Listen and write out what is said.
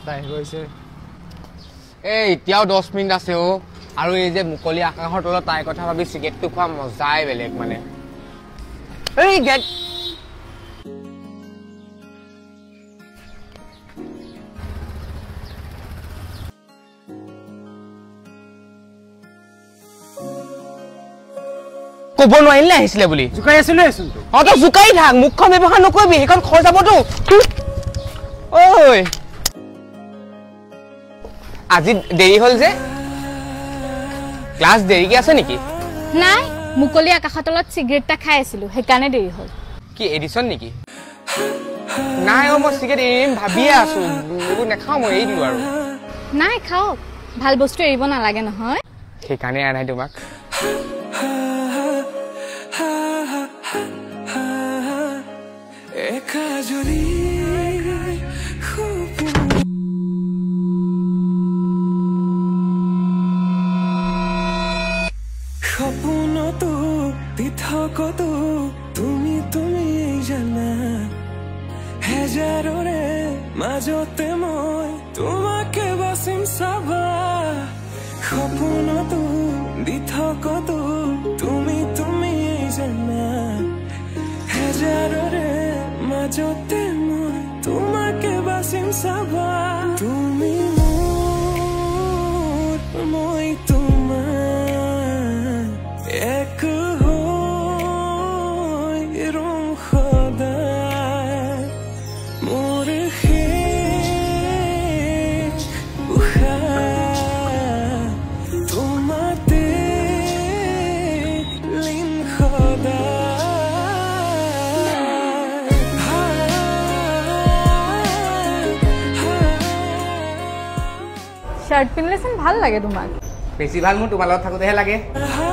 তাই গৈছে এই এতিয়াও 10 মিনিট আছে ও আৰু এই যে মুকলি আকাশৰ তলত তাই কথা ভাবি চিগাৰেটটো খোৱা মজাই বেলেগ মানে এই গেট কব নোৱাৰিলে আহিছিলে বুলি জুকাই আছিলে চোনটো তো জুকাই থাক মুখখন ব্যৱহাৰ নকৰিবি সেইখন খৰ যাবতো ঐ আজি দেৰি হল যে ক্লাছ দেৰিকে আছে নেকি নাই মুকলি আকাশৰ তলত সিগাৰেটটা খাই আছিলো হেকানে দেৰি হল কি এডিশন নেকি নাই ও মই সিগাৰেট এৰিম ভাবিয়ে আছো একো নেখাও মই এৰি দিলো আৰু নাই খাও ভাল বস্তু এৰিব নালাগে নহয় সেইকাৰণে আনাই তোমাক সপোনতো দিথকতো তুমি তুমি জানা হেজাৰৰে মাজতে মই তোমাকে বাচিম চাবা সপোনতো দিথকতো তুমি তুমি জানা হেজাৰৰে মাজতে মই তোমাকে বাচিম চাবা তুমি মোৰ মই তোমাৰ এক হৈ ৰম সদায় মোৰ শেষ উশাহ তোমাতে লীন শাৰ্ট পিনলেছেন ভাল লাগে তোমাক বেছি ভাল মোৰ তোমাৰ লগত থাকোতেহে লাগে সদায়